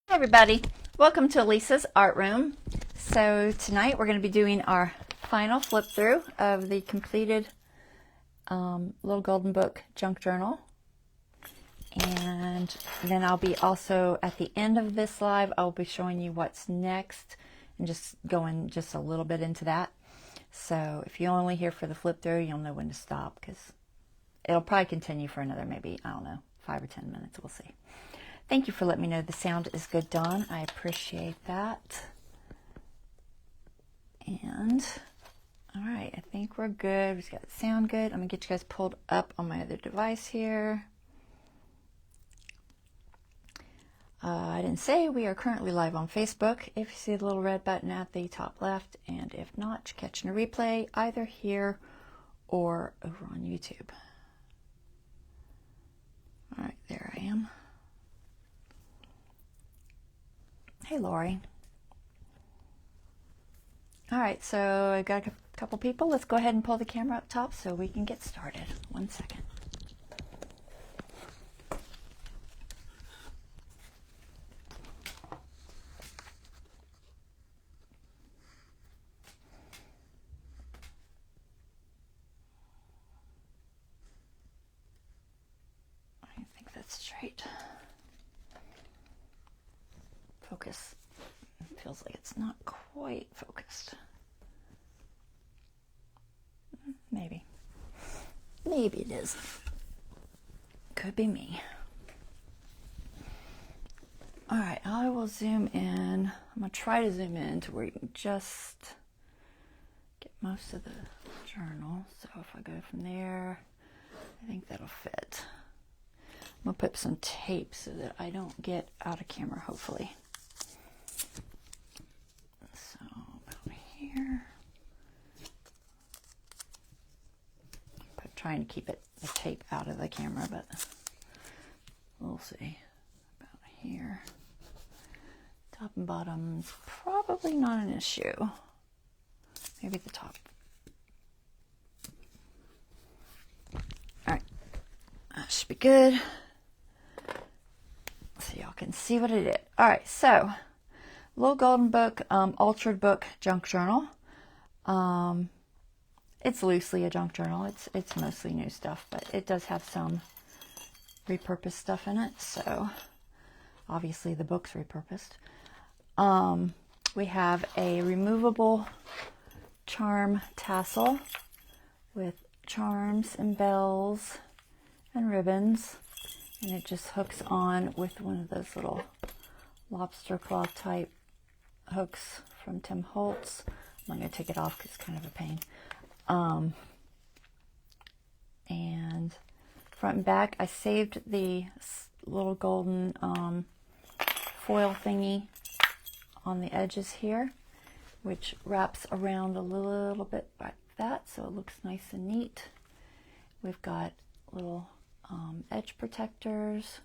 Hi everybody, welcome to Lisa's Art Room. So tonight we're going to be doing our final flip through of the completed Little Golden Book junk journal. And then I'll be also at the end of this live, I'll be showing you what's next and just going just a little bit into that. So if you're only here for the flip through, you'll know when to stop because it'll probably continue for another maybe, I don't know, 5 or 10 minutes. We'll see. Thank you for letting me know the sound is good, Dawn. I appreciate that. And, all right, I think we're good. We've got the sound good. I'm going to get you guys pulled up on my other device here. I didn't say we are currently live on Facebook. If you see the little red button at the top left, and if not, you're catching a replay either here or over on YouTube. All right, there I am. Hey, Lori. All right, so I got a couple people. Let's go ahead and pull the camera up top so we can get started. 1 second. I think that's straight. Focus. It feels like it's not quite focused. Maybe. Maybe it is. Could be me. All right, I will zoom in. I'm going to try to zoom in to where you can just get most of the journal. So if I go from there, I think that'll fit. I'm going to put some tape so that I don't get out of camera, hopefully. So about here. Trying to keep the tape out of the camera, but we'll see. About here. Top and bottom's probably not an issue. Maybe the top. Alright. That should be good. So y'all can see what I did. Alright, so Little Golden Book, Altered Book Junk Journal. It's loosely a junk journal. It's mostly new stuff, but it does have some repurposed stuff in it. So obviously the book's repurposed. We have a removable charm tassel with charms and bells and ribbons, and it just hooks on with one of those little lobster claw type hooks from Tim Holtz. I'm going to take it off because it's kind of a pain. And front and back, I saved the little golden foil thingy on the edges here, which wraps around a little bit like that, so it looks nice and neat. We've got little edge protectors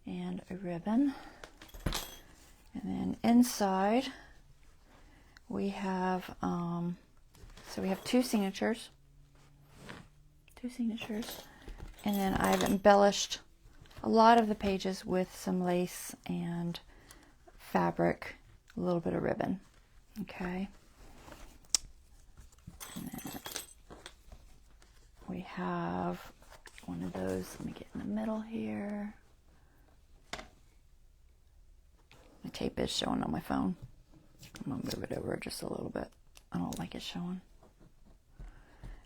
and a ribbon. And then inside we have so we have two signatures, and then I've embellished a lot of the pages with some lace and fabric, a little bit of ribbon. Okay. And then we have one of those. Let me get in the middle here. My tape is showing on my phone. I'm going to move it over just a little bit. I don't like it showing.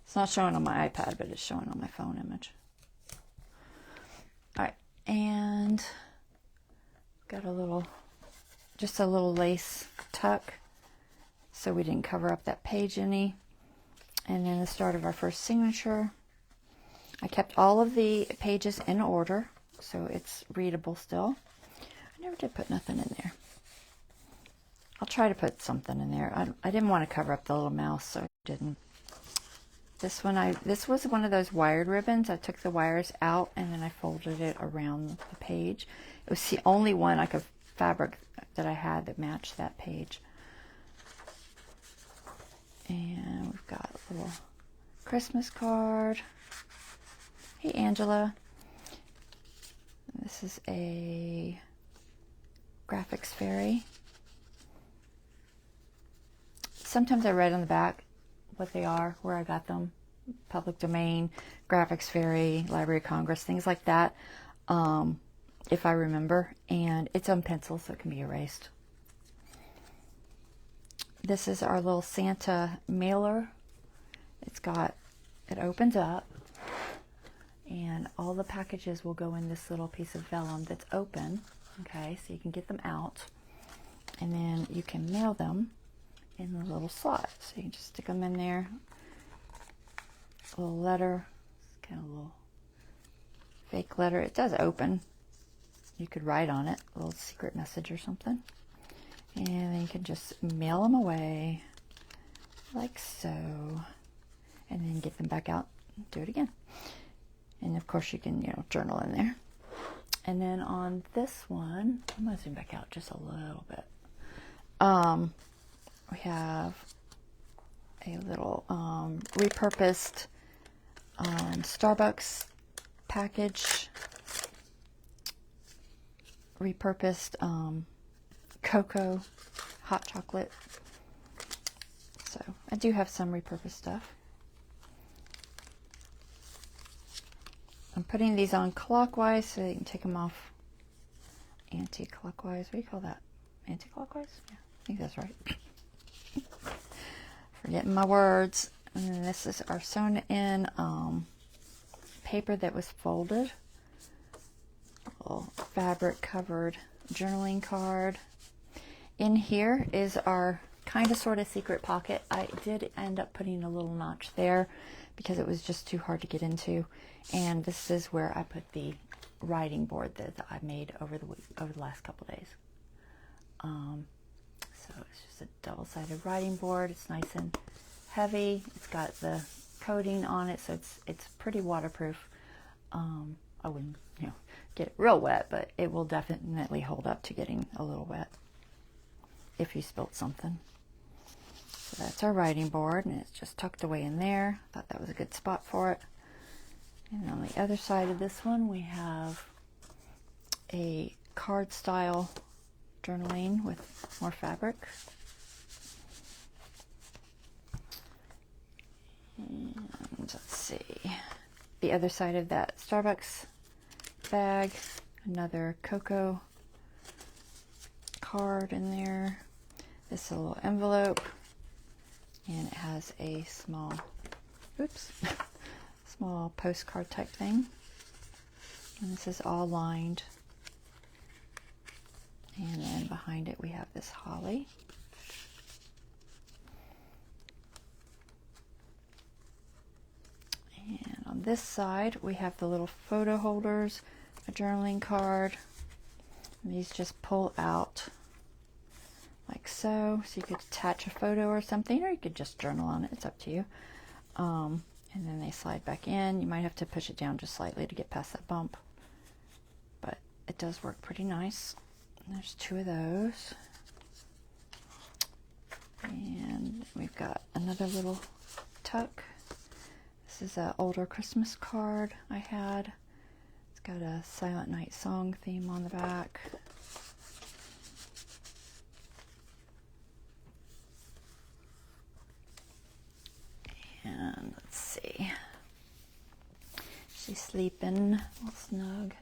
It's not showing on my iPad, but it's showing on my phone image. All right, and got just a little lace tuck, so we didn't cover up that page any. And then the start of our first signature. I kept all of the pages in order, so it's readable still. I never did put nothing in there. I'll try to put something in there. I didn't want to cover up the little mouse, so I didn't. This was one of those wired ribbons. I took the wires out and then I folded it around the page. It was the only one fabric that I had that matched that page. And we've got a little Christmas card. Hey, Angela. This is a Graphics Fairy. Sometimes I read on the back what they are, where I got them. Public Domain, Graphics Fairy, Library of Congress, things like that, if I remember. And it's on pencil, so it can be erased. This is our little Santa mailer. It opens up, and all the packages will go in this little piece of vellum that's open. Okay, so you can get them out, and then you can mail them in the little slot. So you can just stick them in there. A little letter, it's kind of a little fake letter. It does open. You could write on it, a little secret message or something. And then you can just mail them away like so. And then get them back out and do it again. And of course you can, journal in there. And then on this one, I'm going to zoom back out just a little bit. We have a little repurposed Starbucks package, repurposed cocoa, hot chocolate. So I do have some repurposed stuff. I'm putting these on clockwise so you can take them off anti-clockwise. What do you call that? Anti-clockwise? Yeah, I think that's right. Forgetting my words. And then this is our sewn in paper that was folded. A little fabric covered journaling card. In here is our kind of sort of secret pocket. I did end up putting a little notch there because it was just too hard to get into. And this is where I put the writing board that I made over the last couple days. So it's just a double-sided writing board. It's nice and heavy. It's got the coating on it, so it's pretty waterproof. I wouldn't get it real wet, but it will definitely hold up to getting a little wet if you spilt something. So that's our writing board, and it's just tucked away in there. I thought that was a good spot for it. And on the other side of this one, we have a card style journaling with more fabric. And let's see, the other side of that Starbucks bag, another cocoa card in there. This is a little envelope, and it has a small, small postcard type thing. And this is all lined. And then behind it we have this holly. And on this side we have the little photo holders, a journaling card. And these just pull out like so. So you could attach a photo or something, or you could just journal on it. It's up to you. And then they slide back in. You might have to push it down just slightly to get past that bump. But it does work pretty nice. There's two of those. And we've got another little tuck. This is an older Christmas card I had. It's got a Silent Night song theme on the back. And let's see. She's sleeping, all snug.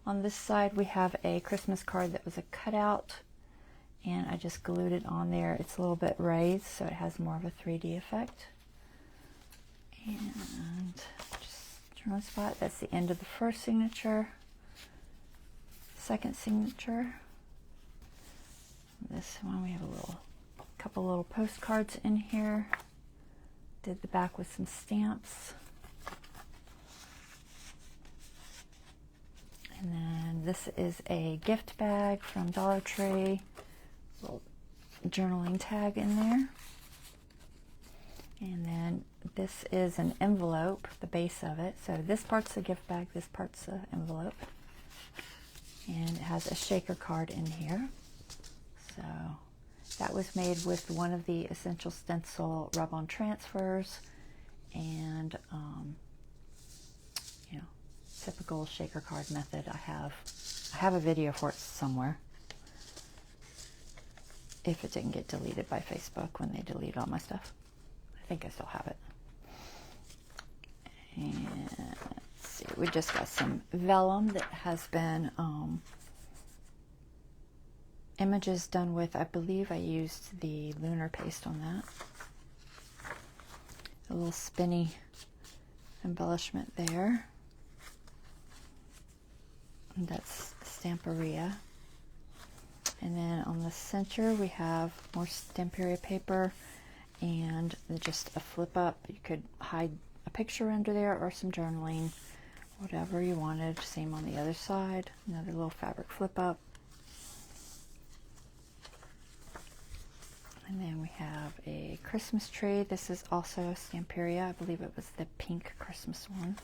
On this side we have a Christmas card that was a cutout, and I just glued it on there. It's a little bit raised, so it has more of a 3D effect. And just journal spot. That's the end of the first signature. Second signature. This one we have a couple little postcards in here. Did the back with some stamps. And then this is a gift bag from Dollar Tree. Little journaling tag in there. And then this is an envelope, the base of it. So this part's the gift bag, this part's the envelope. And it has a shaker card in here. So that was made with one of the Essential Stencil rub-on transfers, and typical shaker card method. I have a video for it somewhere. if it didn't get deleted by Facebook when they deleted all my stuff. I think I still have it. And let's see, we just got some vellum that has been images done with, I believe I used the lunar paste on that. A little spinny embellishment there. And that's Stamperia. And then on the center we have more Stamperia paper and just a flip up. You could hide a picture under there or some journaling, whatever you wanted. Same on the other side, another little fabric flip up. And then we have a Christmas tree. This is also Stamperia. I believe it was the pink Christmas one.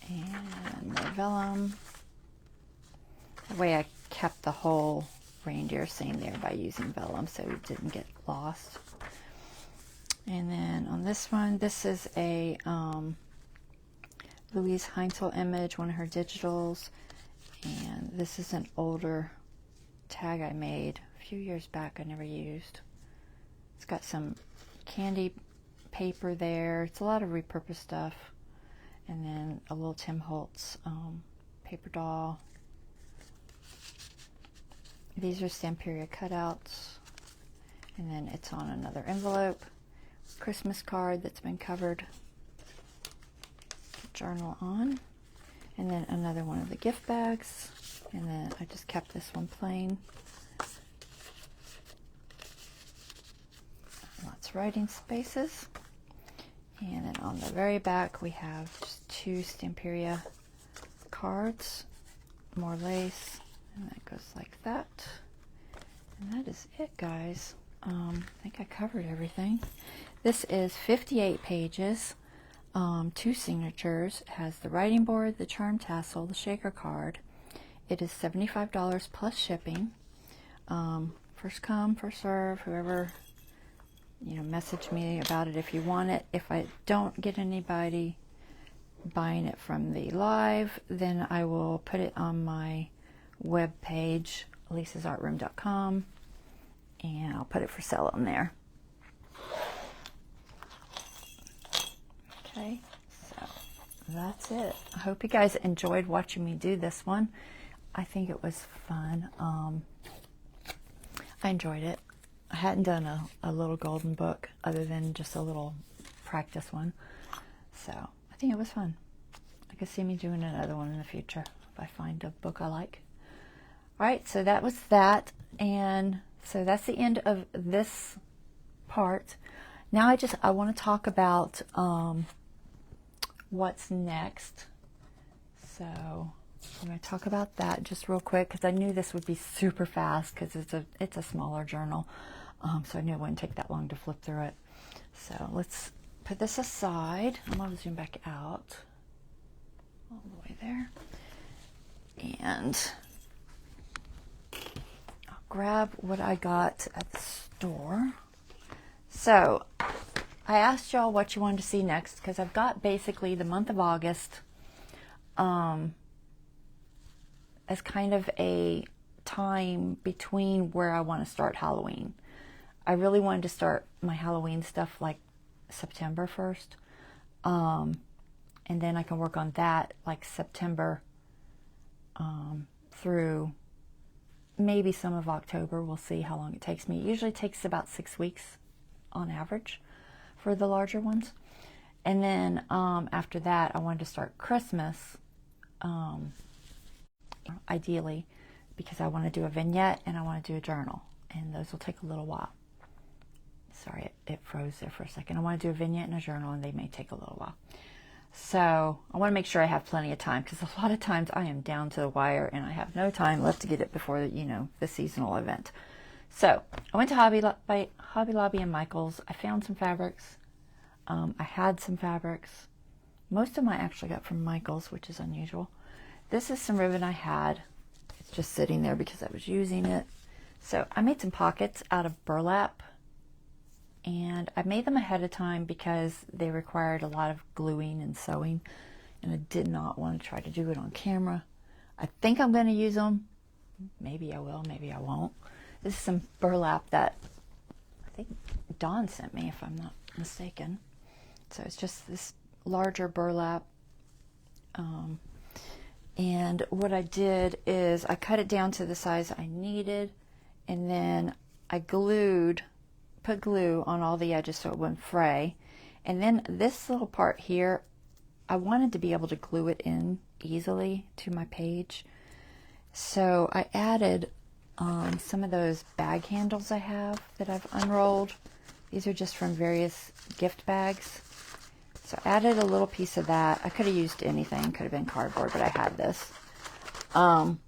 And more vellum. The way I kept the whole reindeer scene there by using vellum so it didn't get lost. And then on this one, this is a Louise Heinzel image, one of her digitals. And this is an older tag I made a few years back I never used. It's got some candy paper there. It's a lot of repurposed stuff. And then a little Tim Holtz paper doll. These are Stamperia cutouts. And then it's on another envelope. Christmas card that's been covered. Journal on. And then another one of the gift bags. And then I just kept this one plain. Lots of writing spaces. And then on the very back we have just two Stamperia cards, more lace, and that goes like that. And that is it, guys. I think I covered everything. This is 58 pages, 2 signatures. It has the writing board, the charm tassel, the shaker card. It is $75 plus shipping. First come, first serve. Whoever, message me about it if you want it. If I don't get anybody buying it from the live, then I will put it on my web page, lisasartroom.com, and I'll put it for sale on there. Okay, so that's it. I hope you guys enjoyed watching me do this one. I think it was fun. I enjoyed it. I hadn't done a little golden book other than just a little practice one. So I think it was fun. I could see me doing another one in the future if I find a book I like. All right, so that was that. And so that's the end of this part. Now I want to talk about what's next. So I'm going to talk about that just real quick because I knew this would be super fast because it's a smaller journal. So I knew it wouldn't take that long to flip through it. So let's put this aside. I'm going to zoom back out all the way there. And I'll grab what I got at the store. So I asked y'all what you wanted to see next because I've got basically the month of August as kind of a time between where I want to start Halloween. I really wanted to start my Halloween stuff like September 1st. And then I can work on that like September through maybe some of October. We'll see how long it takes me. It usually takes about 6 weeks on average for the larger ones. And then after that, I wanted to start Christmas, ideally, because I want to do a vignette and I want to do a journal. And those will take a little while. Sorry, it froze there for a second. I want to do a vignette and a journal, and they may take a little while. So I want to make sure I have plenty of time, because a lot of times I am down to the wire and I have no time left to get it before the seasonal event. So I went to Hobby Lobby and Michael's. I found some fabrics. I had some fabrics. Most of them I actually got from Michael's, which is unusual. This is some ribbon I had. It's just sitting there because I was using it. So I made some pockets out of burlap. And I made them ahead of time because they required a lot of gluing and sewing, and I did not want to try to do it on camera. I think I'm going to use them, Maybe I will, maybe I won't. This is some burlap that I think Dawn sent me, if I'm not mistaken. So it's just this larger burlap. And what I did is I cut it down to the size I needed, and then I put glue on all the edges so it wouldn't fray. And then this little part here, I wanted to be able to glue it in easily to my page. So I added some of those bag handles I have that I've unrolled. These are just from various gift bags. So I added a little piece of that. I could have used anything, could have been cardboard, but I had this. On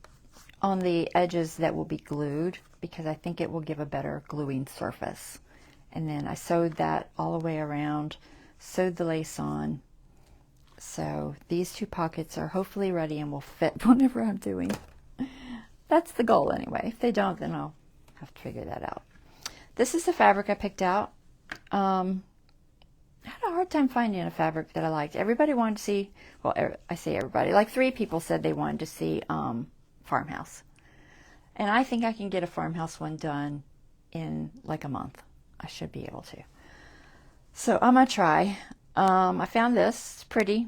the edges that will be glued, because I think it will give a better gluing surface. And then I sewed that all the way around, sewed the lace on. So these two pockets are hopefully ready and will fit whatever I'm doing. That's the goal anyway. If they don't, then I'll have to figure that out. This is the fabric I picked out. I had a hard time finding a fabric that I liked. Everybody wanted to see, well, I say everybody, like 3 people said they wanted to see farmhouse. And I think I can get a farmhouse one done in like a month. I should be able to. So I'm going to try. I found this. It's pretty.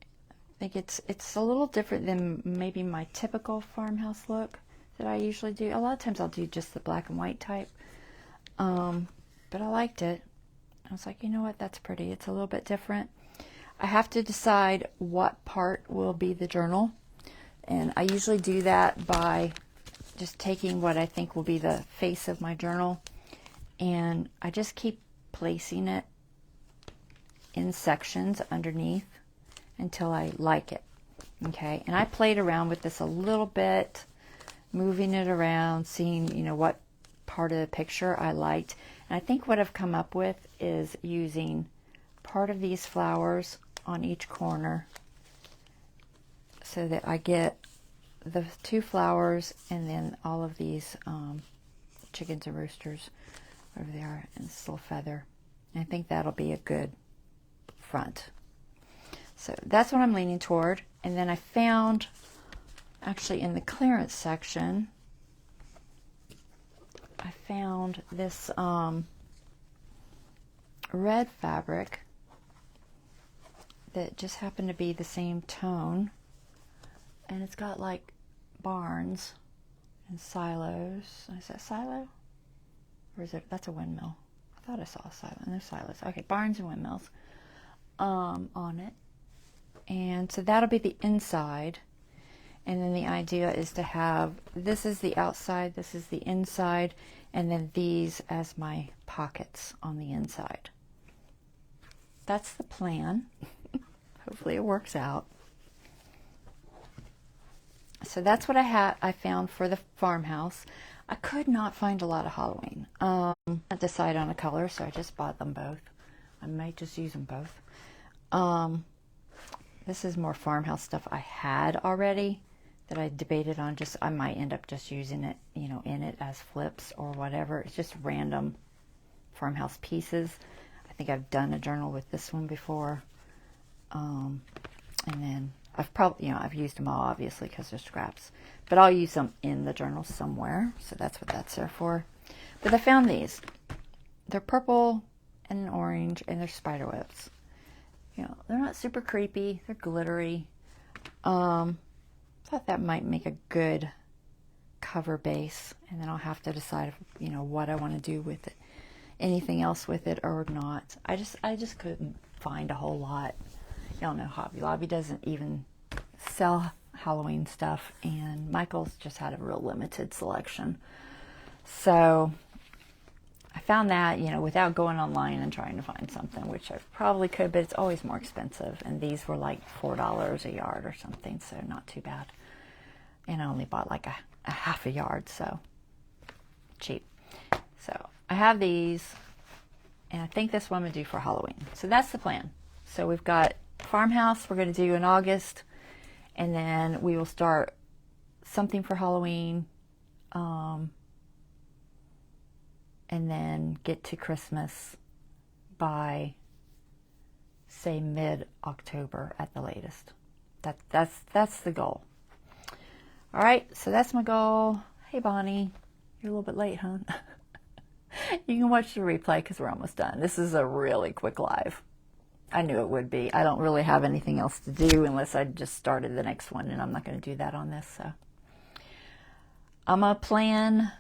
I think it's a little different than maybe my typical farmhouse look that I usually do. A lot of times I'll do just the black and white type. But I liked it. I was like, you know what, that's pretty. It's a little bit different. I have to decide what part will be the journal. And I usually do that by just taking what I think will be the face of my journal. And I just keep placing it in sections underneath until I like it. Okay, and I played around with this a little bit, moving it around, seeing, you know, what part of the picture I liked. And I think what I've come up with is using part of these flowers on each corner so that I get the 2 flowers and then all of these chickens and roosters over there and this little feather. And I think that'll be a good front. So that's what I'm leaning toward. And then I found, actually in the clearance section, I found this red fabric that just happened to be the same tone. And it's got like barns and silos. Is that silo? Or is it, that's a windmill. I thought I saw a silo. And there's silos. Okay, barns and windmills on it. And so that'll be the inside. And then the idea is to have, this is the outside, this is the inside, and then these as my pockets on the inside. That's the plan. Hopefully it works out. So that's what I found for the farmhouse. I could not find a lot of Halloween. I didn't decide on a color, so I just bought them both. I might just use them both. This is more farmhouse stuff I had already that I debated on. Just I might end up just using it, you know, in it as flips or whatever. It's just random farmhouse pieces. I think I've done a journal with this one before. And then I've probably, you know, I've used them all obviously because they're scraps. But I'll use them in the journal somewhere. So that's what that's there for. But I found these. They're purple and orange and they're spider webs. You know, they're not super creepy. They're glittery. Thought that might make a good cover base. And then I'll have to decide, you know, what I want to do with it. Anything else with it or not. I just couldn't find a whole lot. Y'all know Hobby Lobby doesn't even sell Halloween stuff. And Michael's just had a real limited selection. So I found that, you know, without going online and trying to find something, which I probably could, but it's always more expensive. And these were like $4 a yard or something, so not too bad. And I only bought like a half a yard, so cheap. So I have these, and I think this one I'm going to do for Halloween. So that's the plan. So we've got farmhouse we're going to do in August, and then we will start something for Halloween, and then get to Christmas by, say, mid-October at the latest. That's the goal. All right, so that's my goal. Hey, Bonnie, you're a little bit late, huh? You can watch the replay because we're almost done. This is a really quick live. I knew it would be. I don't really have anything else to do unless I just started the next one, and I'm not going to do that on this. So I'm going to plan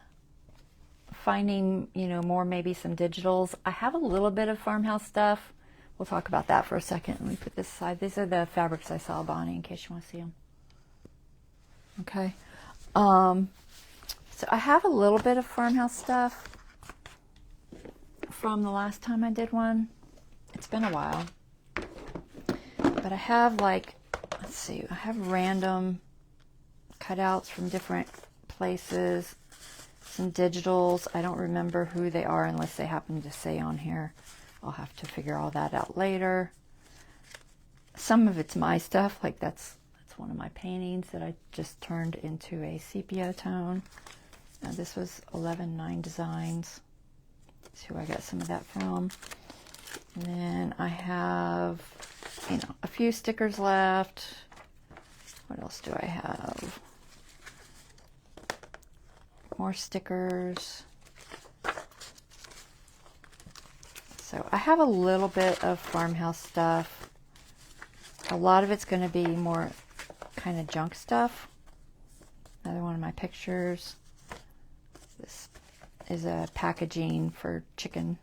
finding, more, maybe some digitals. I have a little bit of farmhouse stuff. We'll talk about that for a second. Let me put this aside. These are the fabrics I saw, Bonnie, in case you want to see them. Okay. So I have a little bit of farmhouse stuff from the last time I did one. It's been a while. But I have I have random cutouts from different places, some digitals. I don't remember who they are unless they happen to say on here. I'll have to figure all that out later. Some of it's my stuff, like that's one of my paintings that I just turned into a sepia tone. This was 11/9 Designs. That's who I got some of that from. And then I have, a few stickers left. What else do I have? More stickers. So I have a little bit of farmhouse stuff. A lot of it's going to be more kind of junk stuff. Another one of my pictures. This is a packaging for chicken.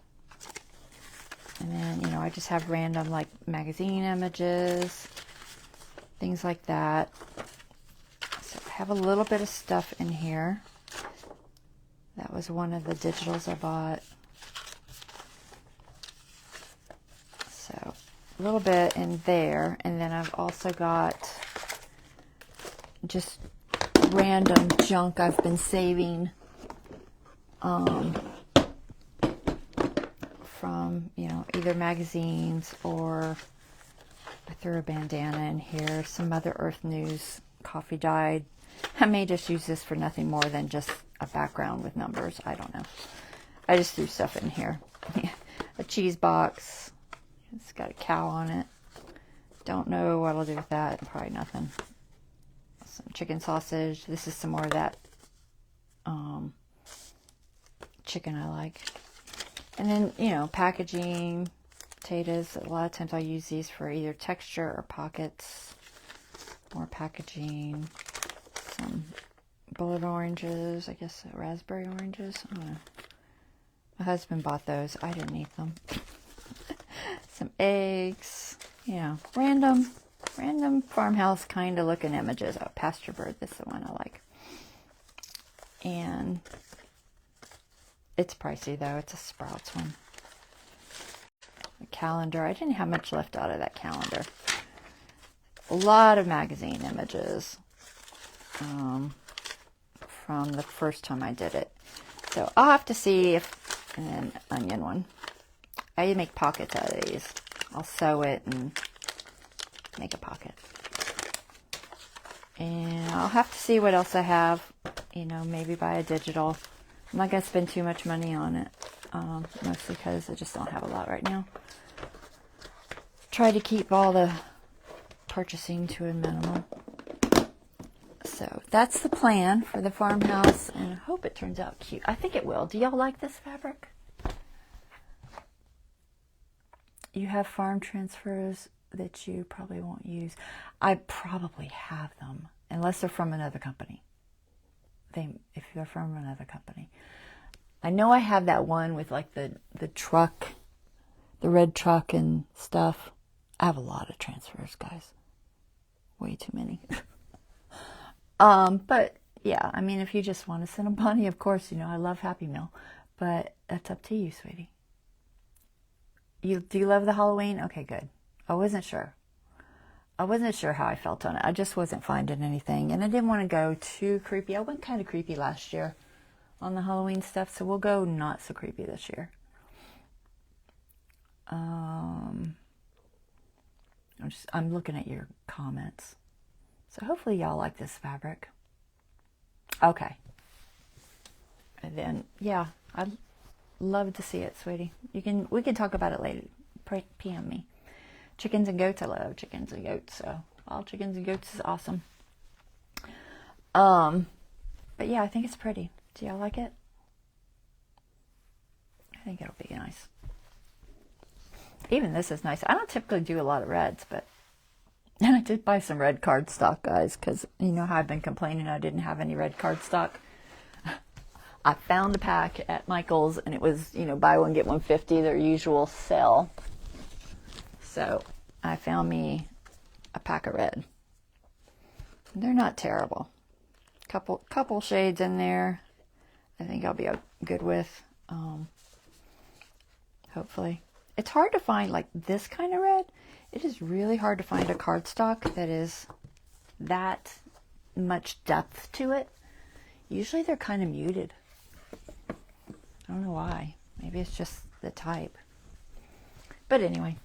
And then, I just have random magazine images, things like that. So I have a little bit of stuff in here. That was one of the digitals I bought. So a little bit in there. And then I've also got just random junk I've been saving from, either magazines, or I threw a bandana in here, some other Earth News coffee dyed. I may just use this for nothing more than just a background with numbers. I don't know. I just threw stuff in here. A cheese box. It's got a cow on it. Don't know what I'll do with that. Probably nothing. Some chicken sausage. This is some more of that chicken I like. And then, packaging, potatoes. A lot of times I use these for either texture or pockets. More packaging. Some bullet oranges. I guess raspberry oranges. I don't know. My husband bought those. I didn't eat them. Some eggs. Random farmhouse kind of looking images. Oh, pasture bird. This is the one I like. And it's pricey though. It's a Sprouts one. A calendar. I didn't have much left out of that calendar. A lot of magazine images from the first time I did it. So I'll have to see if, and then onion one. I make pockets out of these. I'll sew it and make a pocket. And I'll have to see what else I have. Maybe buy a digital. I'm not going to spend too much money on it. Mostly because I just don't have a lot right now. Try to keep all the purchasing to a minimum. So that's the plan for the farmhouse, and I hope it turns out cute. I think it will. Do y'all like this fabric? You have farm transfers that you probably won't use. I probably have them, unless they're from another company. If they're from another company. I know I have that one with the truck, the red truck and stuff. I have a lot of transfers, guys. Way too many. But yeah, I mean, if you just want to send them money, of course, I love Happy Meal, but that's up to you, sweetie. Do you love the Halloween? Okay, good. I wasn't sure how I felt on it. I just wasn't finding anything, and I didn't want to go too creepy. I went kind of creepy last year on the Halloween stuff, so we'll go not so creepy this year. I'm looking at your comments. So hopefully y'all like this fabric. Okay. And then, yeah, I'd love to see it, sweetie. We can talk about it later. PM me. Chickens and goats. I love chickens and goats. So all chickens and goats is awesome. But yeah, I think it's pretty. Do y'all like it? I think it'll be nice. Even this is nice. I don't typically do a lot of reds, but and I did buy some red cardstock, guys, because you know how I've been complaining I didn't have any red cardstock. I found a pack at Michael's, and it was, you know, buy one, get one 50, their usual sale. So I found me a pack of red. They're not terrible. Couple shades in there. I think I'll be good with. Hopefully. It's hard to find like this kind of red. It is really hard to find a cardstock that is that much depth to it. Usually they're kind of muted. I don't know why. Maybe it's just the type. But anyway.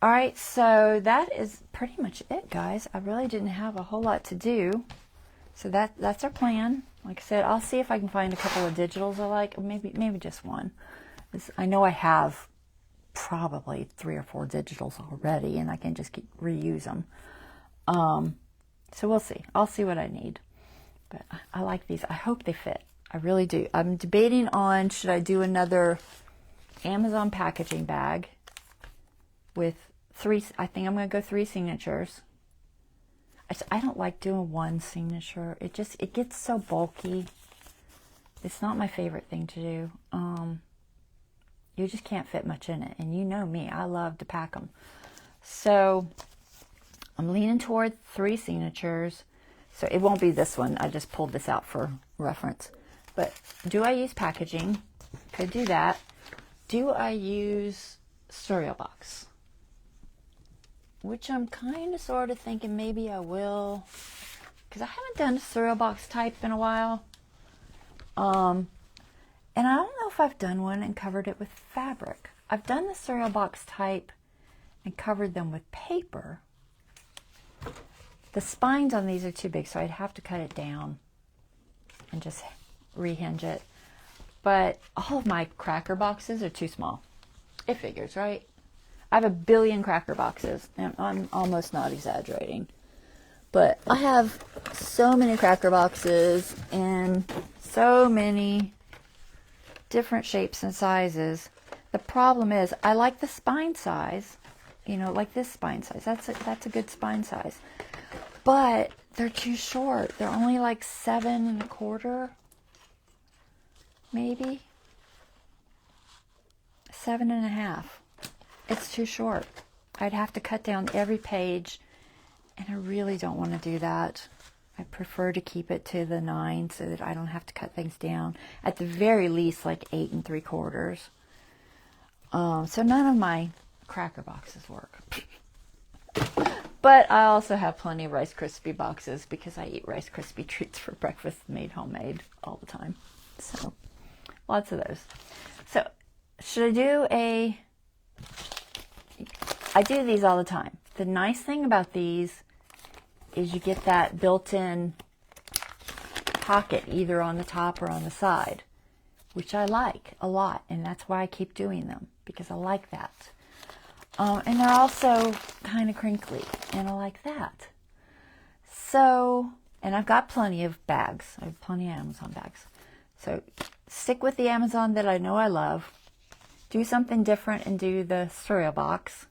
Alright, so that is pretty much it, guys. I really didn't have a whole lot to do. So that's our plan. Like I said, I'll see if I can find a couple of digitals I like. Or maybe just one. I know I have probably 3 or 4 digitals already, and I can just reuse them. So we'll see. I'll see what I need. But I like these. I hope they fit. I really do. I'm debating on, should I do another Amazon packaging bag with 3, I think I'm going to go 3 signatures. I don't like doing one signature. It gets so bulky. It's not my favorite thing to do. You just can't fit much in it. And you know me, I love to pack them. So I'm leaning toward 3 signatures. So it won't be this one. I just pulled this out for reference. But do I use packaging? Could do that. Do I use cereal box? Which I'm kind of sort of thinking maybe I will. Because I haven't done a cereal box type in a while. And I don't know if I've done one and covered it with fabric. I've done the cereal box type and covered them with paper. The spines on these are too big, so I'd have to cut it down and just rehinge it. But all of my cracker boxes are too small. It figures, right? I have 1 billion cracker boxes, and I'm almost not exaggerating. But I have so many cracker boxes and so many different shapes and sizes. The problem is I like the spine size, you know, like this spine size. That's a good spine size. But they're too short. They're only like 7 1/4, maybe 7 1/2. It's too short. I'd have to cut down every page, and I really don't want to do that. I prefer to keep it to the 9 so that I don't have to cut things down. At the very least, like 8 3/4. So none of my cracker boxes work. But I also have plenty of Rice Krispie boxes because I eat Rice Krispie treats for breakfast made homemade all the time. So lots of those. So should I do I do these all the time. The nice thing about these is you get that built-in pocket either on the top or on the side, which I like a lot, and that's why I keep doing them, because I like that. And they're also kind of crinkly, and I like that. So, and I've got plenty of bags. I have plenty of Amazon bags. So stick with the Amazon that I know I love. Do something different and do the cereal box.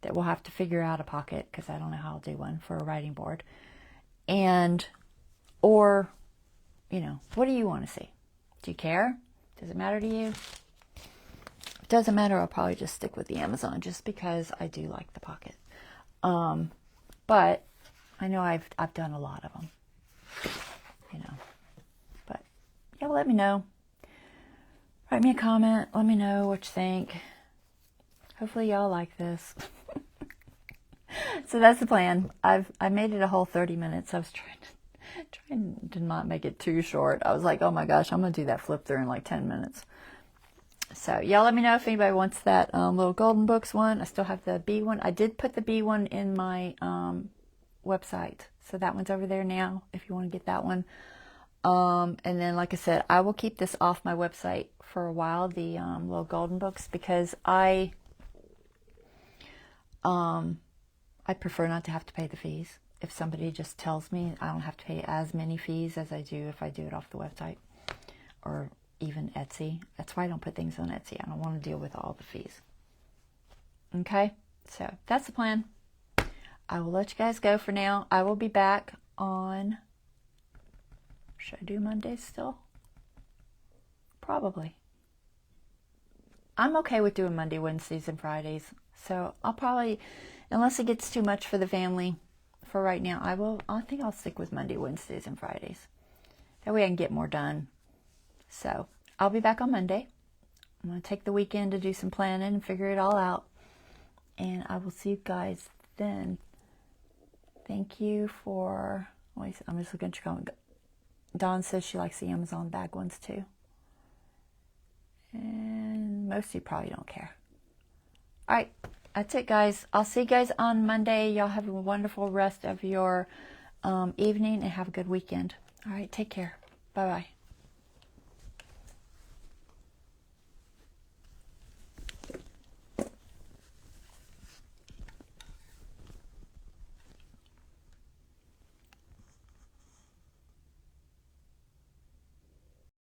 That we'll have to figure out a pocket, because I don't know how I'll do one for a writing board. Or, you know, what do you want to see? Do you care? Does it matter to you? If it doesn't matter, I'll probably just stick with the Amazon, just because I do like the pocket. But I know I've done a lot of them, you know. But yeah, let me know. Write me a comment. Let me know what you think. Hopefully y'all like this. So that's the plan. I made it a whole 30 minutes. I was trying to not make it too short. I was like, oh my gosh, I'm going to do that flip through in like 10 minutes. So y'all let me know if anybody wants that little golden books one. I still have the bee one. I did put the bee one in my website. So that one's over there now if you want to get that one. And then, like I said, I will keep this off my website for a while, the little golden books, because I prefer not to have to pay the fees. if somebody just tells me, I don't have to pay as many fees as I do if I do it off the website or even Etsy. That's why I don't put things on Etsy. I don't want to deal with all the fees. Okay, so that's the plan. I will let you guys go for now. I will be back on, should I do Mondays still? Probably. I'm okay with doing Monday, Wednesdays, and Fridays. So I'll probably, unless it gets too much for the family, for right now, I think I'll stick with Monday, Wednesdays, and Fridays. That way I can get more done. So I'll be back on Monday. I'm going to take the weekend to do some planning and figure it all out. And I will see you guys then. Thank you for, wait, I'm just looking at your comment. Dawn says she likes the Amazon bag ones too. And most of you probably don't care. All right, that's it, guys. I'll see you guys on Monday. Y'all have a wonderful rest of your evening and have a good weekend. All right, take care. Bye-bye.